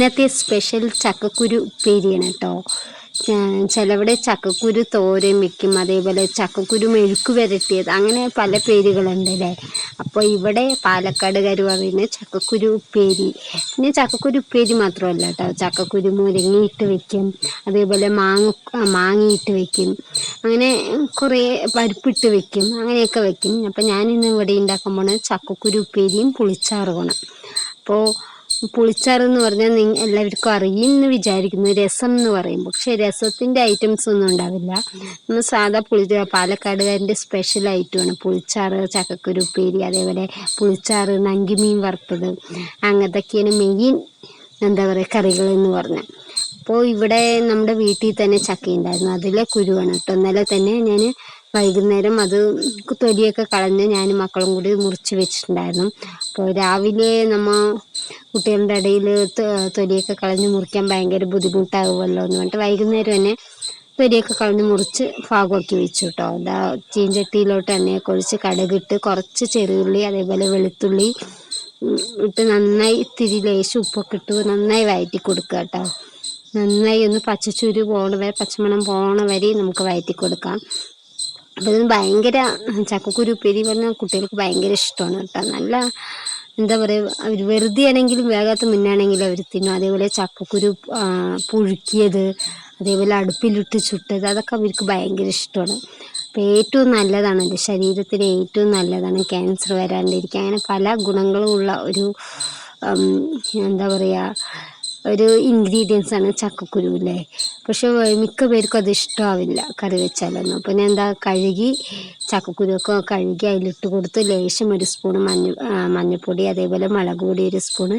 ഇന്നത്തെ സ്പെഷ്യൽ ചക്കക്കുരു ഉപ്പേരിയാണ് കേട്ടോ. ചിലവിടെ ചക്കക്കുരു തോരൻ വെക്കും, അതേപോലെ ചക്കക്കുരു മെഴുക്ക് വരട്ടിയത്, അങ്ങനെ പല പേരുകളുണ്ട് അല്ലേ. അപ്പോൾ ഇവിടെ പാലക്കാടുകാർ പറയുന്നത് ചക്കക്കുരു ഉപ്പേരി. പിന്നെ ചക്കക്കുരു ഉപ്പേരി മാത്രമല്ല കേട്ടോ, ചക്കക്കുരു മുരിങ്ങയിട്ട് വെക്കും, അതേപോലെ മാങ്ങയിട്ട് വെക്കും, അങ്ങനെ കുറേ പരിപ്പിട്ട് വെക്കും, അങ്ങനെയൊക്കെ വെക്കും. അപ്പം ഞാനിന്ന് ഇവിടെ ഉണ്ടാക്കാൻ പോണത് ചക്കക്കുരു ഉപ്പേരിയും പുളിച്ചാറുമാണ്. അപ്പോൾ പുളിച്ചാറെന്ന് പറഞ്ഞാൽ എല്ലാവർക്കും അറിയുമെന്ന് വിചാരിക്കുന്നു. രസം എന്ന് പറയും, പക്ഷേ രസത്തിൻ്റെ ഐറ്റംസ് ഒന്നും ഉണ്ടാവില്ല. നമ്മൾ സാധാ പാലക്കാടുകാരൻ്റെ സ്പെഷ്യൽ ഐറ്റമാണ് പുളിച്ചാറ്, ചക്കക്കുരു ഉപ്പേരി, അതേപോലെ പുളിച്ചാറ്, നങ്കിമീൻ വറുത്തത്, അങ്ങനത്തൊക്കെയാണ് മെയിൻ കറികൾ എന്ന് പറഞ്ഞാൽ. അപ്പോൾ ഇവിടെ നമ്മുടെ വീട്ടിൽ തന്നെ ചക്ക ഉണ്ടായിരുന്നു, അതിലെ കുരുവാണ് കേട്ടോ. ഇന്നലെ തന്നെ ഞാൻ വൈകുന്നേരം അത് തൊലിയൊക്കെ കളഞ്ഞ് ഞാനും മക്കളും കൂടി മുറിച്ച് വെച്ചിട്ടുണ്ടായിരുന്നു. അപ്പോൾ രാവിലെ നമ്മൾ കുട്ടികളുടെ ഇടയിൽ തൊലിയൊക്കെ കളഞ്ഞ് മുറിക്കാൻ ഭയങ്കര ബുദ്ധിമുട്ടാകുമല്ലോ എന്ന് പറഞ്ഞിട്ട് വൈകുന്നേരം തന്നെ തൊലിയൊക്കെ കളഞ്ഞ് മുറിച്ച് ഭാഗമാക്കി വെച്ചു കേട്ടോ. അതാ ചീഞ്ചട്ടിയിലോട്ട് എണ്ണയൊക്കെ ഒഴിച്ച് കടുകിട്ട് കുറച്ച് ചെറിയുള്ളി, അതേപോലെ വെളുത്തുള്ളി ഇട്ട് നന്നായി ഇത്തിരി ലേശം ഉപ്പൊക്കെ ഇട്ട് നന്നായി വഴറ്റി കൊടുക്കുക കേട്ടോ. നന്നായി ഒന്ന് പച്ചമണം പോണ വരെ നമുക്ക് വഴറ്റി കൊടുക്കാം. അപ്പോൾ ഇത് ഭയങ്കര ചക്കക്കുരു ഉപ്പേരി പറഞ്ഞാൽ കുട്ടികൾക്ക് ഭയങ്കര ഇഷ്ടമാണ് കേട്ടോ. നല്ല അവർ വെറുതെ ആണെങ്കിലും വേഗത്ത് മുന്നാണെങ്കിലും അവർ തിന്നും. അതേപോലെ ചക്കക്കുരു പുഴുക്കിയത്, അതേപോലെ അടുപ്പിലിട്ട് ചുട്ടത്, അതൊക്കെ അവർക്ക് ഭയങ്കര ഇഷ്ടമാണ്. അപ്പോൾ ഏറ്റവും നല്ലതാണല്ലോ, ശരീരത്തിന് ഏറ്റവും നല്ലതാണ്, ക്യാൻസർ വരാണ്ടിരിക്കുക, അങ്ങനെ പല ഗുണങ്ങളും ഉള്ള ഒരു ഒരു ഇൻഗ്രീഡിയൻസാണ് ചക്കക്കുരു അല്ലേ. പക്ഷെ മിക്ക പേർക്കും അത് ഇഷ്ടമാവില്ല കറി വെച്ചാലൊന്നും. അപ്പോൾ ഞാൻ കഴുകി ചക്കക്കുരുവൊക്കെ കഴുകി അതിലിട്ട് കൊടുത്ത് ലേശം ഒരു സ്പൂൺ മഞ്ഞൾപ്പൊടി, അതേപോലെ മുളക് പൊടി ഒരു സ്പൂണ്,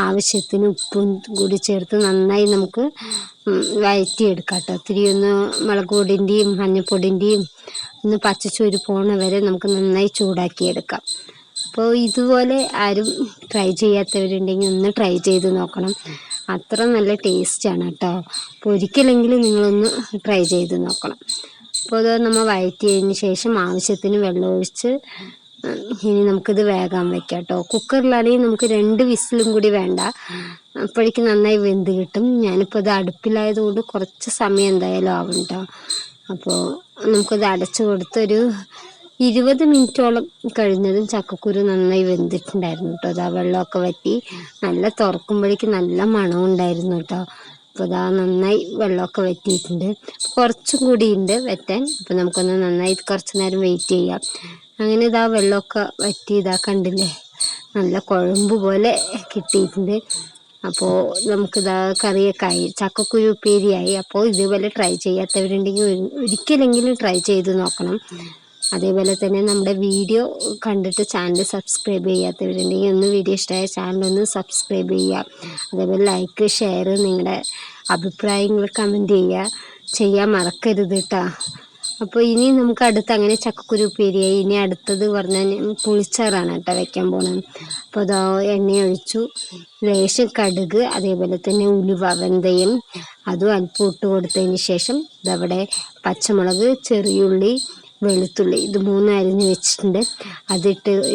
ആവശ്യത്തിന് ഉപ്പും കൂടി ചേർത്ത് നന്നായി നമുക്ക് വഴറ്റിയെടുക്കാം കേട്ടോ. ഒത്തിരി ഒന്ന് മുളക് പൊടിൻ്റെയും മഞ്ഞൾപ്പൊടിൻ്റെയും ഒന്ന് പച്ചച്ചൂര് പോണ വരെ നമുക്ക് നന്നായി ചൂടാക്കിയെടുക്കാം. അപ്പോൾ ഇതുപോലെ ആരും ട്രൈ ചെയ്യാത്തവരുണ്ടെങ്കിൽ ഒന്ന് ട്രൈ ചെയ്ത് നോക്കണം, അത്ര നല്ല ടേസ്റ്റാണ് കേട്ടോ. അപ്പോൾ ഒരിക്കലെങ്കിലും നിങ്ങളൊന്ന് ട്രൈ ചെയ്ത് നോക്കണം. അപ്പോൾ അത് നമ്മൾ വഴറ്റിയതിന് ശേഷം ആവശ്യത്തിന് വെള്ളം ഒഴിച്ച് ഇനി നമുക്കിത് വേഗം വെക്കാം കേട്ടോ. കുക്കറിലാണെങ്കിൽ നമുക്ക് 2 വിസിലും കൂടി വേണ്ട, അപ്പോഴേക്കും നന്നായി വെന്ത് കിട്ടും. ഞാനിപ്പോൾ ഇത് അടുപ്പിലായതുകൊണ്ട് കുറച്ച് സമയം എന്തായാലും ആവും കേട്ടോ. അപ്പോൾ നമുക്കത് അടച്ചു കൊടുത്തൊരു 20 മിനിറ്റോളം കഴിഞ്ഞതും ചക്കക്കുരു നന്നായി വെന്തിട്ടുണ്ടായിരുന്നു കേട്ടോ. അതാ വെള്ളമൊക്കെ വറ്റി നല്ല തുറക്കുമ്പോഴേക്കും നല്ല മണമുണ്ടായിരുന്നു കേട്ടോ. അപ്പോൾ അതാ നന്നായി വെള്ളമൊക്കെ വറ്റിയിട്ടുണ്ട്, കുറച്ചും കൂടി ഉണ്ട് വറ്റാൻ. അപ്പോൾ നമുക്കൊന്ന് നന്നായി കുറച്ച് നേരം വെയിറ്റ് ചെയ്യാം. അങ്ങനെ ഇതാ വെള്ളമൊക്കെ വറ്റി കണ്ടില്ലേ, നല്ല കുഴമ്പ് പോലെ കിട്ടിയിട്ടുണ്ട്. അപ്പോൾ നമുക്കിതാ കറിയൊക്കെ ആയി, ചക്കക്കുരു ഉപ്പേരിയായി. അപ്പോൾ ഇതുപോലെ ട്രൈ ചെയ്യാത്തവരുണ്ടെങ്കിൽ ഒരിക്കലെങ്കിലും ട്രൈ ചെയ്ത് നോക്കണം. അതേപോലെ തന്നെ നമ്മുടെ വീഡിയോ കണ്ടിട്ട് ചാനൽ സബ്സ്ക്രൈബ് ചെയ്യാത്തവരുണ്ടെങ്കിൽ ഒന്ന് വീഡിയോ ഇഷ്ടമായ ചാനലൊന്ന് സബ്സ്ക്രൈബ് ചെയ്യുക. അതേപോലെ ലൈക്ക്, ഷെയർ, നിങ്ങളുടെ അഭിപ്രായങ്ങൾ കമൻറ്റ് ചെയ്യാൻ മറക്കരുത് കേട്ടോ. അപ്പോൾ ഇനി നമുക്ക് അങ്ങനെ ചക്കക്കുരു ഉപ്പേരിയായി. ഇനി അടുത്തത് പറഞ്ഞാൽ പുളിച്ചാറാണ് കേട്ടോ വെക്കാൻ പോകുന്നത്. അപ്പോൾ അതോ എണ്ണ ഒഴിച്ചു, ലേശം കടുക്, അതേപോലെ തന്നെ ഉലുവ, വെന്തയം അതും അല്പം ഇട്ട് കൊടുത്തതിന് ശേഷം ഇതവിടെ പച്ചമുളക്, ചെറിയുള്ളി, വെളുത്തുള്ളി ഇത് 3 അരിഞ്ഞ് വെച്ചിട്ടുണ്ട്,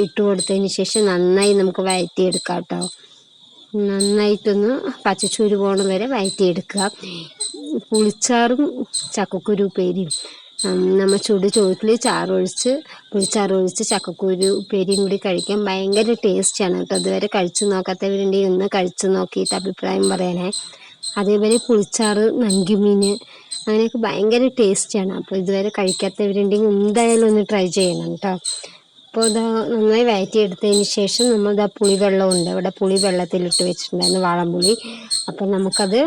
ഇട്ട് കൊടുത്തതിന് ശേഷം നന്നായി നമുക്ക് വഴറ്റിയെടുക്കാം കേട്ടോ. നന്നായിട്ടൊന്ന് പച്ചച്ചൂര് പോണ വരെ വഴറ്റിയെടുക്കുക. പുളിച്ചാറും ചക്കക്കുരു ഉപ്പേരിയും നമ്മൾ ചോറ്റിൽ പുളിച്ചാറൊഴിച്ച് ചക്കക്കുരു ഉപ്പേരിയും കൂടി കഴിക്കാൻ ഭയങ്കര ടേസ്റ്റാണ് കേട്ടോ. അതുവരെ കഴിച്ചു നോക്കാത്തവരുണ്ടെങ്കിൽ ഒന്ന് കഴിച്ചു നോക്കിയിട്ട് അഭിപ്രായം പറയണേ. അതേപോലെ പുളിച്ചാറ്, നങ്കിമീൻ, അങ്ങനെയൊക്കെ ഭയങ്കര ടേസ്റ്റാണ്. അപ്പോൾ ഇതുവരെ കഴിക്കാത്തവരുണ്ടെങ്കിൽ എന്തായാലും ഒന്ന് ട്രൈ ചെയ്യണം കേട്ടോ. അപ്പോൾ നന്നായി വഴറ്റിയെടുത്തതിന് ശേഷം നമ്മളിതാ പുളിവെള്ളമുണ്ട്, ഇവിടെ പുളിവെള്ളത്തിലിട്ട് വെച്ചിട്ടുണ്ടായിരുന്നു വാളംപുളി. അപ്പം നമുക്കത്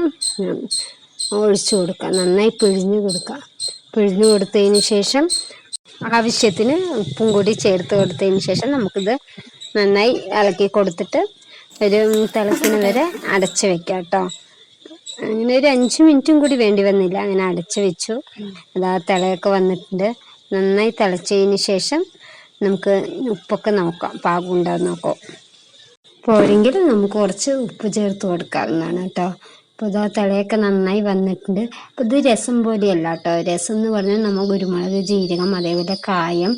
ഒഴിച്ചു കൊടുക്കാം, നന്നായി പിഴിഞ്ഞ് കൊടുത്തതിന് ശേഷം ആവശ്യത്തിന് ഉപ്പും കൂടി ചേർത്ത് കൊടുത്തതിന് ശേഷം നമുക്കിത് നന്നായി ഇളക്കി കൊടുത്തിട്ട് ഒരു തിളത്തിന് വരെ അടച്ച് വെക്കാം കേട്ടോ. അങ്ങനെ ഒരു 5 മിനിറ്റും കൂടി വേണ്ടി വന്നില്ല, അങ്ങനെ അടച്ച് വെച്ചു. അതാ തിളയൊക്കെ വന്നിട്ടുണ്ട്. നന്നായി തിളച്ചതിന് ശേഷം നമുക്ക് ഉപ്പൊക്കെ നോക്കാം, പാകമുണ്ടാകും നോക്കാം. പോരെങ്കിൽ നമുക്ക് കുറച്ച് ഉപ്പ് ചേർത്ത് കൊടുക്കാവുന്നതാണ് കേട്ടോ. അപ്പോൾ ഇതാ തിളയൊക്കെ നന്നായി വന്നിട്ടുണ്ട്. അപ്പോൾ ഇത് രസം പോലെയല്ല കേട്ടോ. രസം എന്ന് പറഞ്ഞാൽ നമ്മൾ കുരുമുളക്, ജീരകം, അതേപോലെ കായം,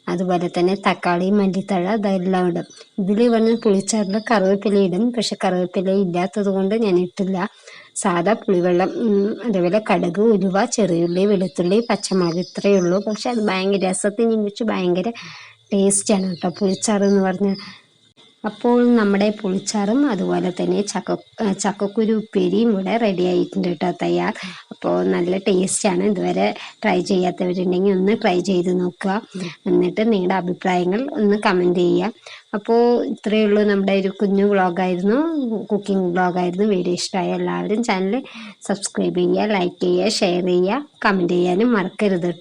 അതുപോലെ തന്നെ തക്കാളി, മല്ലിത്തഴ ഇതെല്ലാം ഇടും. ഇതിൽ പറഞ്ഞ പുളിച്ചാറിൽ കറിവേപ്പില ഇടും, പക്ഷെ കറിവേപ്പില ഇല്ലാത്തത് കൊണ്ട് ഞാൻ ഇട്ടില്ല. സാധാ പുളിവെള്ളം, അതേപോലെ കടുക്, ഉലുവ, ചെറിയുള്ളി, വെളുത്തുള്ളി, പച്ചമുളക് ഇത്രയേ ഉള്ളൂ. പക്ഷെ അത് ഭയങ്കര രസത്തിന് വെച്ച് ഭയങ്കര ടേസ്റ്റാണ് കേട്ടോ പുളിച്ചാറ് എന്ന് പറഞ്ഞാൽ. അപ്പോൾ നമ്മുടെ പുളിച്ചാറും അതുപോലെ തന്നെ ചക്കക്കുരു ഉപ്പേരിയും ഇവിടെ റെഡി ആയിട്ടുണ്ട് കേട്ടോ, തയ്യാർ. അപ്പോൾ നല്ല ടേസ്റ്റാണ്. ഇതുവരെ ട്രൈ ചെയ്യാത്തവരുണ്ടെങ്കിൽ ഒന്ന് ട്രൈ ചെയ്ത് നോക്കുക. എന്നിട്ട് നിങ്ങളുടെ അഭിപ്രായങ്ങൾ ഒന്ന് കമൻറ്റ് ചെയ്യുക. അപ്പോൾ ഇത്രയേ ഉള്ളൂ, നമ്മുടെ ഒരു കുഞ്ഞു വ്ളോഗായിരുന്നു, കുക്കിംഗ് വ്ളോഗായിരുന്നു. വീഡിയോ ഇഷ്ടമായ എല്ലാവരും ചാനൽ സബ്സ്ക്രൈബ് ചെയ്യുക, ലൈക്ക് ചെയ്യുക, ഷെയർ ചെയ്യുക, കമൻറ്റ് ചെയ്യാനും മറക്കരുത് കേട്ടോ.